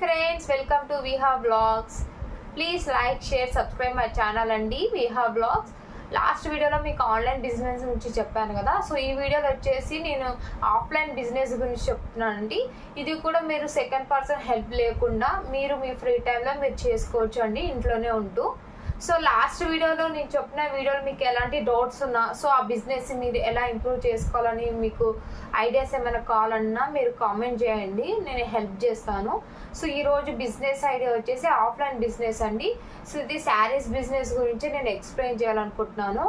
Friends, welcome to Viha blogs. Please like, share, subscribe my channel అండి Viha blogs. Last వీడియోలో మీకు online business గురించి చెప్పాను కదా. సో ఈ వీడియోలో వచ్చేసి నేను ఆఫ్లైన్ బిజినెస్ గురించి చెప్తున్నానండి. ఇది కూడా మీరు సెకండ్ పర్సన్ హెల్ప్ లేకుండా మీరు మీ ఫ్రీ టైంలో మీరు చేసుకోవచ్చు అండి, ఇంట్లోనే ఉంటూ. సో లాస్ట్ వీడియోలో నేను చెప్పిన వీడియోలో మీకు ఎలాంటి డౌట్స్ ఉన్నా, సో ఆ బిజినెస్ మీరు ఎలా ఇంప్రూవ్ చేసుకోవాలని మీకు ఐడియాస్ ఏమైనా కావాలన్నా మీరు కామెంట్ చేయండి, నేను హెల్ప్ చేస్తాను. సో ఈరోజు బిజినెస్ ఐడియా వచ్చేసి ఆఫ్లైన్ బిజినెస్ అండి. సో ఇది శారీస్ బిజినెస్ గురించి నేను ఎక్స్ప్లెయిన్ చేయాలనుకుంటున్నాను.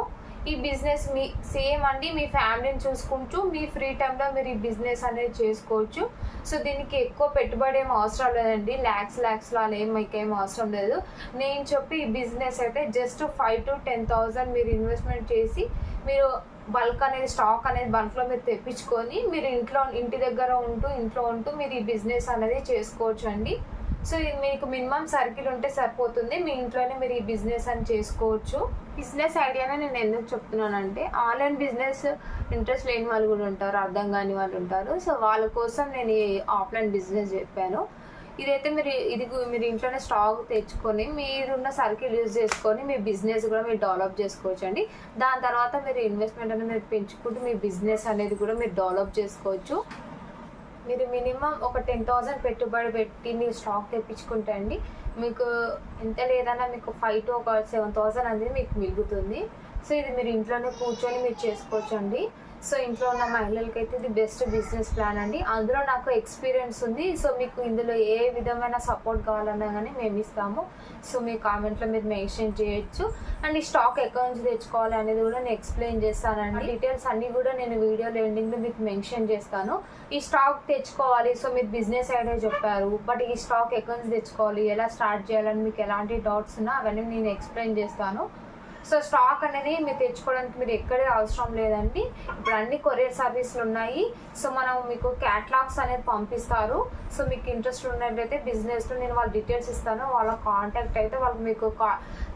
ఈ బిజినెస్ మీ సేమ్ అండి, మీ ఫ్యామిలీని చూసుకుంటూ మీ ఫ్రీ టైంలో మీరు ఈ బిజినెస్ అనేది చేసుకోవచ్చు. సో దీనికి ఎక్కువ పెట్టుబడి ఏం అవసరం లేదండి, ల్యాక్స్లో అలా మీకేం అవసరం లేదు. నేను చెప్పి ఈ బిజినెస్ అయితే జస్ట్ 5,000 to 10,000 మీరు ఇన్వెస్ట్మెంట్ చేసి మీరు బల్క్ అనేది స్టాక్ అనేది బల్క్లో మీరు తెప్పించుకొని మీరు ఇంటి దగ్గర ఇంట్లో ఉంటూ మీరు ఈ బిజినెస్ అనేది చేసుకోవచ్చు అండి. సో ఇది మీకు మినిమం సర్కిల్ ఉంటే సరిపోతుంది, మీ ఇంట్లోనే మీరు ఈ బిజినెస్ అని చేసుకోవచ్చు. బిజినెస్ ఐడియానే నేను ఎందుకు చెప్తున్నానంటే, ఆన్లైన్ బిజినెస్ ఇంట్రెస్ట్ లేని వాళ్ళు కూడా ఉంటారు, అర్థం కాని వాళ్ళు ఉంటారు. సో వాళ్ళ కోసం నేను ఈ ఆఫ్లైన్ బిజినెస్ చెప్పాను. ఇదైతే మీరు ఇంట్లోనే స్టాక్ తెచ్చుకొని మీరున్న సర్కిల్ యూజ్ చేసుకొని మీ బిజినెస్ కూడా మీరు డెవలప్ చేసుకోవచ్చు అండి. దాని తర్వాత మీరు ఇన్వెస్ట్మెంట్ అనేది మీరు పెంచుకుంటూ మీ బిజినెస్ అనేది కూడా మీరు డెవలప్ చేసుకోవచ్చు. మీరు మినిమం ఒక 10,000 పెట్టుబడి పెట్టి మీరు స్టాక్ తెప్పించుకుంటే అండి, మీకు ఎంత లేదన్నా మీకు 5,000 to 7,000 అనేది మీకు మిగులుతుంది. సో ఇది మీరు ఇంట్లోనే కూర్చొని మీరు చేసుకోవచ్చు అండి. సో ఇంట్లో ఉన్న మహిళలకి అయితే ఇది బెస్ట్ బిజినెస్ ప్లాన్ అండి. అందులో నాకు ఎక్స్పీరియన్స్ ఉంది. సో మీకు ఇందులో ఏ విధమైన సపోర్ట్ కావాలన్నా కానీ మేము ఇస్తాము. సో మీ కామెంట్లో మీరు మెన్షన్ చేయొచ్చు. అండ్ ఈ స్టాక్ ఎక్కడి నుంచి తెచ్చుకోవాలి అనేది కూడా నేను ఎక్స్ప్లెయిన్ చేస్తానండి. డీటెయిల్స్ అన్నీ కూడా నేను వీడియోలో ఎండింగ్లో మీకు మెన్షన్ చేస్తాను. ఈ స్టాక్ తెచ్చుకోవాలి, సో మీరు బిజినెస్ ఐడియా చెప్పారు, బట్ ఈ స్టాక్ ఎక్కడి నుంచి తెచ్చుకోవాలి, ఎలా స్టార్ట్ చేయాలని మీకు ఎలాంటి డౌట్స్ ఉన్నా అవన్నీ నేను ఎక్స్ప్లెయిన్ చేస్తాను. సో స్టాక్ అనేది మీరు తెచ్చుకోవడానికి మీరు ఎక్కడే అవసరం లేదండి. ఇప్పుడు అన్ని కొరియర్ సర్వీసులు ఉన్నాయి. సో మనం మీకు క్యాటలాగ్స్ అనేది పంపిస్తారు. సో మీకు ఇంట్రెస్ట్ ఉన్నట్లయితే బిజినెస్లో నేను వాళ్ళ డీటెయిల్స్ ఇస్తాను, వాళ్ళ కాంటాక్ట్ అయితే వాళ్ళు మీకు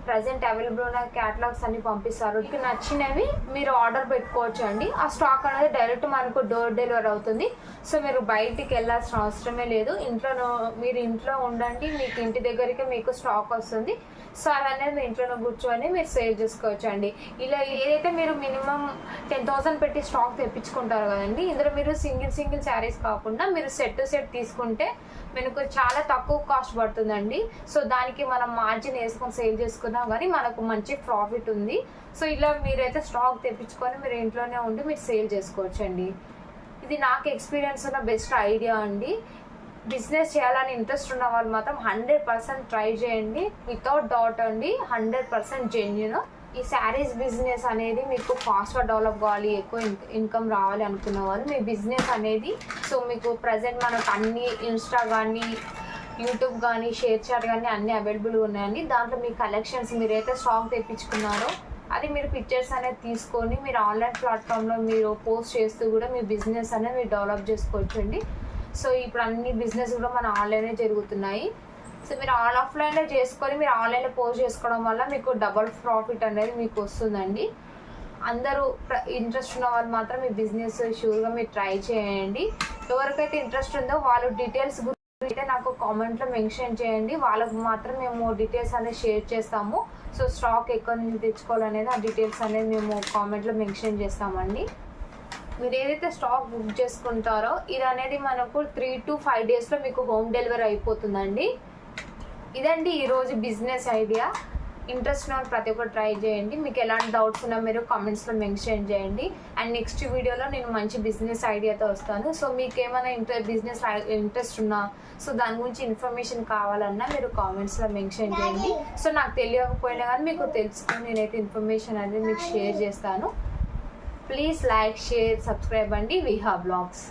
ప్రజెంట్ అవైలబుల్ ఉన్న క్యాటలాగ్స్ అన్ని పంపిస్తారు. మీకు నచ్చినవి మీరు ఆర్డర్ పెట్టుకోవచ్చు అండి. ఆ స్టాక్ అనేది డైరెక్ట్ మనకు డోర్ డెలివరీ అవుతుంది. సో మీరు బయటికి వెళ్ళాల్సిన అవసరమే లేదు, మీరు ఇంట్లో ఉండండి, మీకు ఇంటి దగ్గరికి మీకు స్టాక్ వస్తుంది. సో అవన్నీ మీ ఇంట్లో కూర్చొని మీరు సేల్ చేసుకోవచ్చు అండి. ఇలా ఏదైతే మీరు మినిమం 10,000 పెట్టి స్టాక్ తెప్పించుకుంటారు కదండి, ఇందులో మీరు సింగిల్ శారీస్ కాకుండా మీరు సెట్ తీసుకుంటే మనకు చాలా తక్కువ కాస్ట్ పడుతుందండి. సో దానికి మనం మార్జిన్ వేసుకొని సేల్ చేసుకున్నాం కానీ మనకు మంచి ప్రాఫిట్ ఉంది. సో ఇలా మీరైతే స్టాక్ తెప్పించుకొని మీరు ఇంట్లోనే ఉండి మీరు సేల్ చేసుకోవచ్చు అండి. ఇది నాకు ఎక్స్పీరియన్స్ ఉన్న బెస్ట్ ఐడియా అండి. బిజినెస్ చేయాలని ఇంట్రెస్ట్ ఉన్న వాళ్ళు మాత్రం 100% ట్రై చేయండి, వితౌట్ డౌట్ అండి, 100% జెన్యూన్. ఈ శారీస్ బిజినెస్ అనేది మీకు ఫాస్ట్గా డెవలప్ కావాలి, ఎక్కువ ఇన్కమ్ రావాలి అనుకున్న వాళ్ళు మీ బిజినెస్ అనేది, సో మీకు ప్రజెంట్ మనకు అన్ని ఇన్స్టా కానీ యూట్యూబ్ కానీ షేర్ చాట్ కానీ అన్నీ అవైలబుల్గా ఉన్నాయండి. దాంట్లో మీ కలెక్షన్స్ మీరైతే స్టాక్ తెప్పించుకున్నారో అది మీరు పిక్చర్స్ అనేది తీసుకొని మీరు ఆన్లైన్ ప్లాట్ఫామ్లో మీరు పోస్ట్ చేస్తూ కూడా మీ బిజినెస్ అనేది మీరు డెవలప్ చేసుకోవచ్చు అండి. సో ఇప్పుడు అన్ని బిజినెస్ కూడా మన ఆన్లైనే జరుగుతున్నాయి. సో మీరు ఆఫ్లైన్లో చేసుకొని మీరు ఆన్లైన్లో పోస్ట్ చేసుకోవడం వల్ల మీకు డబుల్ ప్రాఫిట్ అనేది మీకు వస్తుందండి. అందరూ ఇంట్రెస్ట్ ఉన్న వాళ్ళు మాత్రం మీ బిజినెస్ షూర్గా మీరు ట్రై చేయండి. ఎవరికైతే ఇంట్రెస్ట్ ఉందో వాళ్ళు డీటెయిల్స్ గురించి నాకు కామెంట్లో మెన్షన్ చేయండి, వాళ్ళకు మాత్రం మేము డీటెయిల్స్ అనేది షేర్ చేస్తాము. సో స్టాక్ ఎక్కడి నుంచి తెచ్చుకోవాలనేది ఆ డీటెయిల్స్ అనేది మేము కామెంట్లో మెన్షన్ చేస్తామండి. మీరు ఏదైతే స్టాక్ బుక్ చేసుకుంటారో ఇది అనేది మనకు 3 to 5 డేస్లో మీకు హోమ్ డెలివరీ అయిపోతుందండి. ఇదండి ఈరోజు బిజినెస్ ఐడియా. ఇంట్రెస్ట్ ఉన్న ప్రతి ఒక్కరు ట్రై చేయండి. మీకు ఎలాంటి డౌట్స్ ఉన్నా మీరు కామెంట్స్లో మెన్షన్ చేయండి. అండ్ నెక్స్ట్ వీడియోలో నేను మంచి బిజినెస్ ఐడియాతో వస్తాను. సో మీకు ఏమైనా బిజినెస్ ఇంట్రెస్ట్ ఉన్నా, సో దాని గురించి ఇన్ఫర్మేషన్ కావాలన్నా మీరు కామెంట్స్లో మెన్షన్ చేయండి. సో నాకు తెలియకపోయినా కానీ మీకు తెలుసుకొని నేనైతే ఇన్ఫర్మేషన్ అనేది మీకు షేర్ చేస్తాను. ప్లీజ్ లైక్, షేర్, సబ్స్క్రైబ్ అండి విహా బ్లాగ్స్.